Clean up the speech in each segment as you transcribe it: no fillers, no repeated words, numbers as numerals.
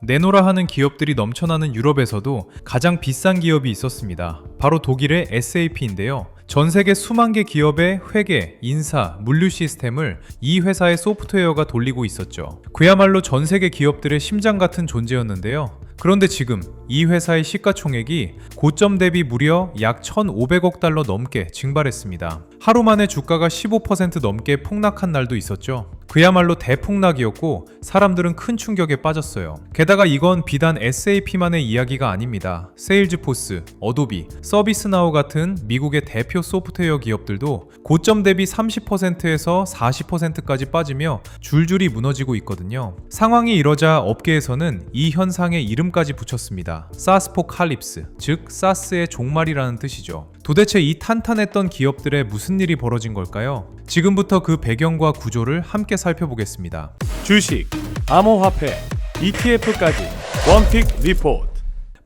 내노라 하는 기업들이 넘쳐나는 유럽에서도 가장 비싼 기업이 있었습니다. 바로 독일의 SAP인데요. 전 세계 수만 개 기업의 회계, 인사, 물류 시스템을 이 회사의 소프트웨어가 돌리고 있었죠. 그야말로 전 세계 기업들의 심장 같은 존재였는데요. 그런데 지금 이 회사의 시가총액이 고점 대비 무려 약 1,500억 달러 넘게 증발했습니다. 하루 만에 주가가 15% 넘게 폭락한 날도 있었죠. 그야말로 대폭락이었고 사람들은 큰 충격에 빠졌어요. 게다가 이건 비단 SAP만의 이야기가 아닙니다. 세일즈포스, 어도비, 서비스나우 같은 미국의 대표 소프트웨어 기업들도 고점 대비 30%에서 40%까지 빠지며 줄줄이 무너지고 있거든요. 상황이 이러자 업계에서는 이 현상에 이름까지 붙였습니다. 사스포칼립스, 즉 사스의 종말이라는 뜻이죠. 도대체 이 탄탄했던 기업들에 무슨 일이 벌어진 걸까요? 지금부터 그 배경과 구조를 함께 살펴보겠습니다. 주식, 암호화폐, ETF까지 원픽 리포트.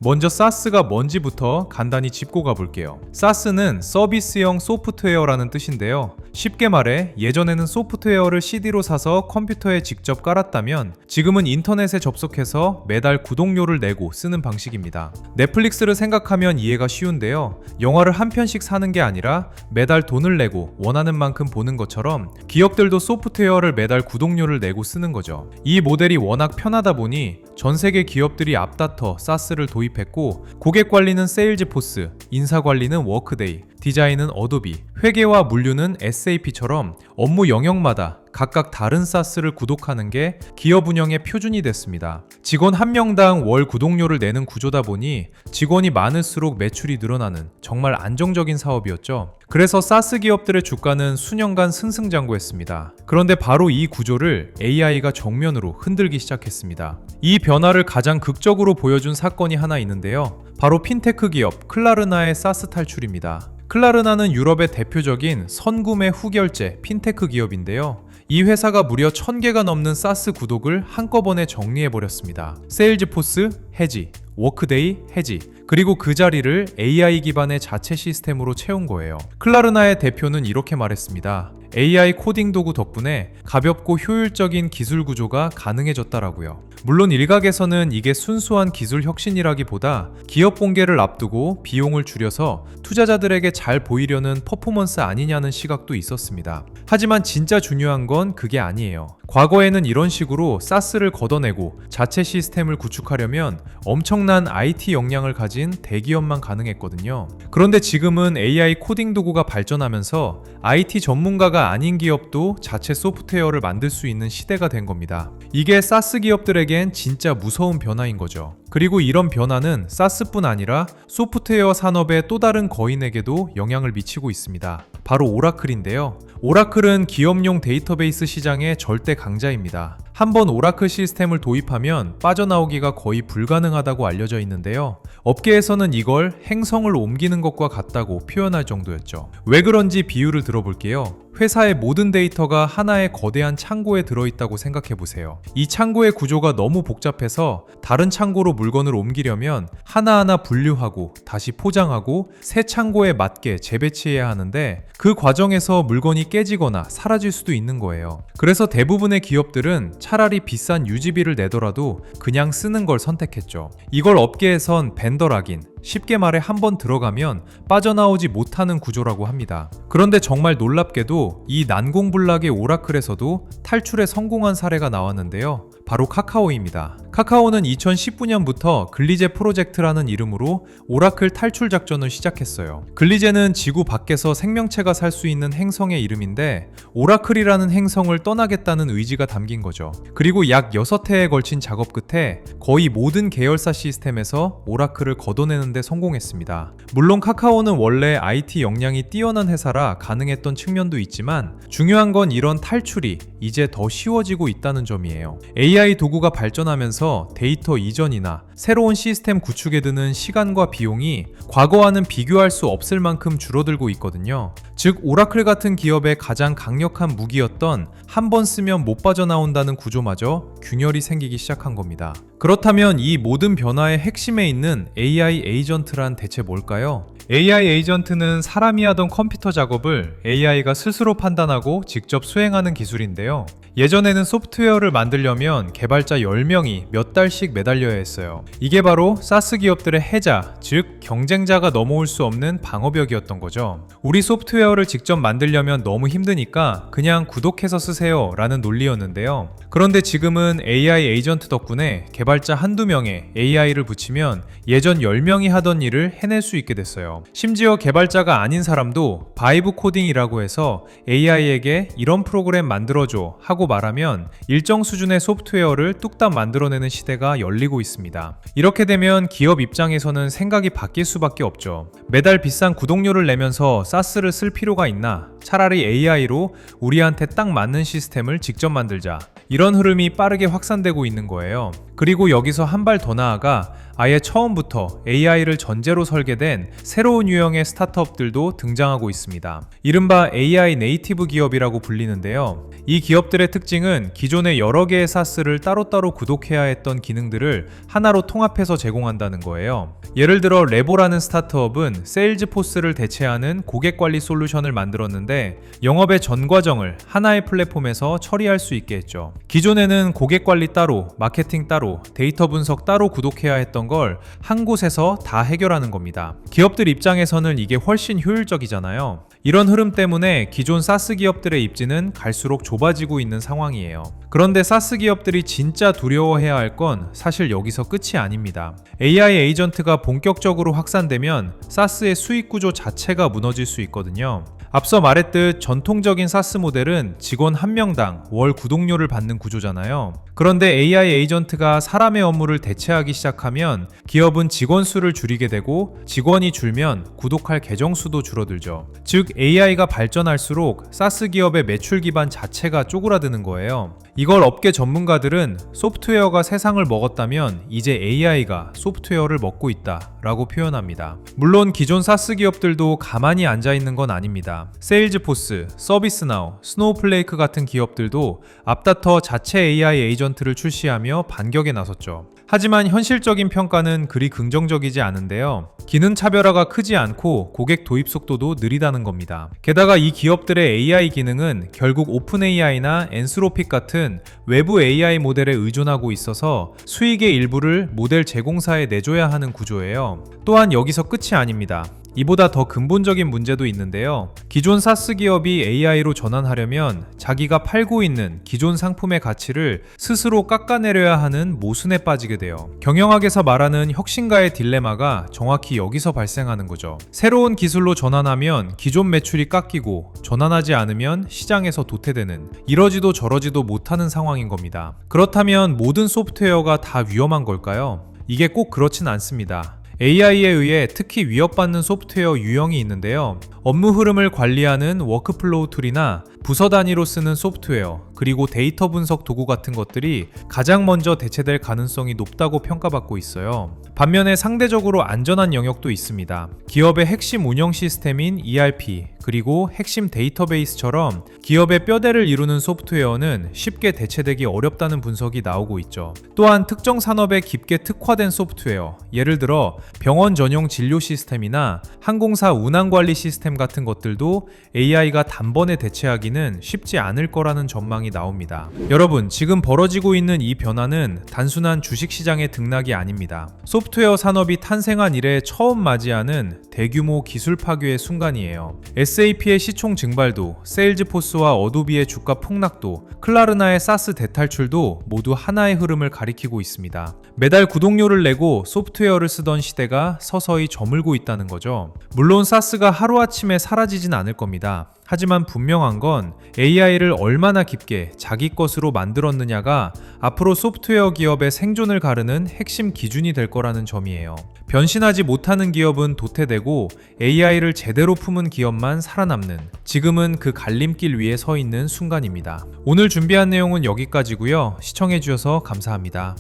먼저 사스가 뭔지부터 간단히 짚고 가볼게요. 사스는 서비스형 소프트웨어라는 뜻인데요. 쉽게 말해 예전에는 소프트웨어를 CD로 사서 컴퓨터에 직접 깔았다면 지금은 인터넷에 접속해서 매달 구독료를 내고 쓰는 방식입니다. 넷플릭스를 생각하면 이해가 쉬운데요. 영화를 한 편씩 사는 게 아니라 매달 돈을 내고 원하는 만큼 보는 것처럼 기업들도 소프트웨어를 매달 구독료를 내고 쓰는 거죠. 이 모델이 워낙 편하다 보니 전 세계 기업들이 앞다퉈 사스를 도입했고 고객 관리는 세일즈포스, 인사 관리는 워크데이, 디자인은 어도비, 회계와 물류는 SAP처럼 업무 영역마다 각각 다른 사스를 구독하는 게 기업 운영의 표준이 됐습니다. 직원 한 명당 월 구독료를 내는 구조다 보니 직원이 많을수록 매출이 늘어나는 정말 안정적인 사업이었죠. 그래서 사스 기업들의 주가는 수년간 승승장구했습니다. 그런데 바로 이 구조를 AI가 정면으로 흔들기 시작했습니다. 이 변화를 가장 극적으로 보여준 사건이 하나 있는데요. 바로 핀테크 기업 클라르나의 사스 탈출입니다. 클라르나는 유럽의 대표적인 선구매 후결제 핀테크 기업인데요. 이 회사가 무려 1000개가 넘는 사스 구독을 한꺼번에 정리해버렸습니다. 세일즈포스 해지, 워크데이 해지, 그리고 그 자리를 AI 기반의 자체 시스템으로 채운 거예요. 클라르나의 대표는 이렇게 말했습니다. AI 코딩 도구 덕분에 가볍고 효율적인 기술 구조가 가능해졌다라고요. 물론 일각에서는 이게 순수한 기술 혁신이라기보다 기업 공개를 앞두고 비용을 줄여서 투자자들에게 잘 보이려는 퍼포먼스 아니냐는 시각도 있었습니다. 하지만 진짜 중요한 건 그게 아니에요. 과거에는 이런 식으로 사스를 걷어내고 자체 시스템을 구축하려면 엄청난 IT 역량을 가진 대기업만 가능했거든요. 그런데 지금은 AI 코딩 도구가 발전하면서 IT 전문가가 아닌 기업도 자체 소프트웨어를 만들 수 있는 시대가 된 겁니다. 이게 사스 기업들에겐 진짜 무서운 변화인 거죠. 그리고 이런 변화는 사스뿐 아니라 소프트웨어 산업의 또 다른 거인에게도 영향을 미치고 있습니다. 바로 오라클인데요. 오라클은 기업용 데이터베이스 시장의 절대 강자입니다. 한번 오라클 시스템을 도입하면 빠져나오기가 거의 불가능하다고 알려져 있는데요. 업계에서는 이걸 행성을 옮기는 것과 같다고 표현할 정도였죠. 왜 그런지 비유를 들어볼게요. 회사의 모든 데이터가 하나의 거대한 창고에 들어있다고 생각해보세요. 이 창고의 구조가 너무 복잡해서 다른 창고로 물건을 옮기려면 하나하나 분류하고 다시 포장하고 새 창고에 맞게 재배치해야 하는데 그 과정에서 물건이 깨지거나 사라질 수도 있는 거예요. 그래서 대부분의 기업들은 차라리 비싼 유지비를 내더라도 그냥 쓰는 걸 선택했죠. 이걸 업계에선 벤더락인, 쉽게 말해 한번 들어가면 빠져나오지 못하는 구조라고 합니다. 그런데 정말 놀랍게도 이 난공불락의 오라클에서도 탈출에 성공한 사례가 나왔는데요. 바로 카카오입니다. 카카오는 2019년부터 글리제 프로젝트라는 이름으로 오라클 탈출 작전을 시작했어요. 글리제는 지구 밖에서 생명체가 살 수 있는 행성의 이름인데 오라클이라는 행성을 떠나겠다는 의지가 담긴 거죠. 그리고 약 6회에 걸친 작업 끝에 거의 모든 계열사 시스템에서 오라클을 걷어내는 데 성공했습니다. 물론 카카오는 원래 IT 역량이 뛰어난 회사라 가능했던 측면도 있지만 중요한 건 이런 탈출이 이제 더 쉬워지고 있다는 점이에요. AI 도구가 발전하면서 데이터 이전이나 새로운 시스템 구축에 드는 시간과 비용이 과거와는 비교할 수 없을 만큼 줄어들고 있거든요. 즉 오라클 같은 기업의 가장 강력한 무기였던 한 번 쓰면 못 빠져나온다는 구조마저 균열이 생기기 시작한 겁니다. 그렇다면 이 모든 변화의 핵심에 있는 AI 에이전트란 대체 뭘까요? AI 에이전트는 사람이 하던 컴퓨터 작업을 AI가 스스로 판단하고 직접 수행하는 기술인데요. 예전에는 소프트웨어를 만들려면 개발자 10명이 몇 달씩 매달려야 했어요. 이게 바로 사스 기업들의 해자, 즉 경쟁자가 넘어올 수 없는 방어벽이었던 거죠. 우리 소프트웨어를 직접 만들려면 너무 힘드니까 그냥 구독해서 쓰세요 라는 논리였는데요. 그런데 지금은 AI 에이전트 덕분에 개발자 한두 명에 AI를 붙이면 예전 10명이 하던 일을 해낼 수 있게 됐어요. 심지어 개발자가 아닌 사람도 바이브 코딩이라고 해서 AI에게 이런 프로그램 만들어줘 하고 말하면 일정 수준의 소프트웨어를 뚝딱 만들어내는 시대가 열리고 있습니다. 이렇게 되면 기업 입장에서는 생각이 바뀔 수밖에 없죠. 매달 비싼 구독료를 내면서 사스를 쓸 필요가 있나? 차라리 AI로 우리한테 딱 맞는 시스템을 직접 만들자. 이런 흐름이 빠르게 확산되고 있는 거예요. 그리고 여기서 한 발 더 나아가 아예 처음부터 AI를 전제로 설계된 새로운 유형의 스타트업들도 등장하고 있습니다. 이른바 AI 네이티브 기업이라고 불리는데요. 이 기업들의 특징은 기존의 여러 개의 사스를 따로따로 구독해야 했던 기능들을 하나로 통합해서 제공한다는 거예요. 예를 들어 레보라는 스타트업은 세일즈포스를 대체하는 고객관리 솔루션을 만들었는데 영업의 전 과정을 하나의 플랫폼에서 처리할 수 있게 했죠. 기존에는 고객관리 따로, 마케팅 따로, 데이터 분석 따로 구독해야 했던 걸 한 곳에서 다 해결하는 겁니다. 기업들 입장에서는 이게 훨씬 효율적이잖아요. 이런 흐름 때문에 기존 사스 기업들의 입지는 갈수록 좁아지고 있는 상황이에요. 그런데 사스 기업들이 진짜 두려워해야 할 건 사실 여기서 끝이 아닙니다. AI 에이전트가 본격적으로 확산되면 사스의 수익 구조 자체가 무너질 수 있거든요. 앞서 말했듯 전통적인 사스 모델은 직원 한 명당 월 구독료를 받는 구조잖아요. 그런데 AI 에이전트가 사람의 업무를 대체하기 시작하면 기업은 직원 수를 줄이게 되고 직원이 줄면 구독할 계정 수도 줄어들죠. 즉 AI가 발전할수록 사스 기업의 매출 기반 자체가 쪼그라드는 거예요. 이걸 업계 전문가들은 소프트웨어가 세상을 먹었다면 이제 AI가 소프트웨어를 먹고 있다 라고 표현합니다. 물론 기존 사스 기업들도 가만히 앉아 있는 건 아닙니다. 세일즈포스, 서비스나우, 스노우플레이크 같은 기업들도 앞다퉈 자체 AI 에이전트를 출시하며 반격에 나섰죠. 하지만 현실적인 평가는 그리 긍정적이지 않은데요. 기능 차별화가 크지 않고 고객 도입 속도도 느리다는 겁니다. 게다가 이 기업들의 AI 기능은 결국 오픈 AI나 엔스로픽 같은 외부 AI 모델에 의존하고 있어서 수익의 일부를 모델 제공사에 내줘야 하는 구조예요. 또한 여기서 끝이 아닙니다. 이보다 더 근본적인 문제도 있는데요. 기존 사스 기업이 AI로 전환하려면 자기가 팔고 있는 기존 상품의 가치를 스스로 깎아내려야 하는 모순에 빠지게 돼요. 경영학에서 말하는 혁신가의 딜레마가 정확히 여기서 발생하는 거죠. 새로운 기술로 전환하면 기존 매출이 깎이고 전환하지 않으면 시장에서 도태되는, 이러지도 저러지도 못하는 상황인 겁니다. 그렇다면 모든 소프트웨어가 다 위험한 걸까요? 이게 꼭 그렇진 않습니다. AI에 의해 특히 위협받는 소프트웨어 유형이 있는데요. 업무 흐름을 관리하는 워크플로우 툴이나 부서 단위로 쓰는 소프트웨어, 그리고 데이터 분석 도구 같은 것들이 가장 먼저 대체될 가능성이 높다고 평가받고 있어요. 반면에 상대적으로 안전한 영역도 있습니다. 기업의 핵심 운영 시스템인 ERP, 그리고 핵심 데이터베이스처럼 기업의 뼈대를 이루는 소프트웨어는 쉽게 대체되기 어렵다는 분석이 나오고 있죠. 또한 특정 산업에 깊게 특화된 소프트웨어, 예를 들어 병원 전용 진료 시스템이나 항공사 운항 관리 시스템 같은 것들도 AI가 단번에 대체하기는 쉽지 않을 거라는 전망이 나옵니다. 여러분, 지금 벌어지고 있는 이 변화는 단순한 주식시장의 등락이 아닙니다. 소프트웨어 산업이 탄생한 이래 처음 맞이하는 대규모 기술 파괴의 순간이에요. SAP의 시총 증발도, 세일즈포스와 어도비의 주가 폭락도, 클라르나의 사스 대탈출도 모두 하나의 흐름을 가리키고 있습니다. 매달 구독료를 내고 소프트웨어를 쓰던 시대가 서서히 저물고 있다는 거죠. 물론 사스가 하루아침에 사라지진 않을 겁니다. 하지만 분명한 건 AI를 얼마나 깊게 자기 것으로 만들었느냐가 앞으로 소프트웨어 기업의 생존을 가르는 핵심 기준이 될 거라는 점이에요. 변신하지 못하는 기업은 도태되고 AI를 제대로 품은 기업만 살아남는, 지금은 그 갈림길 위에 서 있는 순간입니다. 오늘 준비한 내용은 여기까지고요. 시청해주셔서 감사합니다.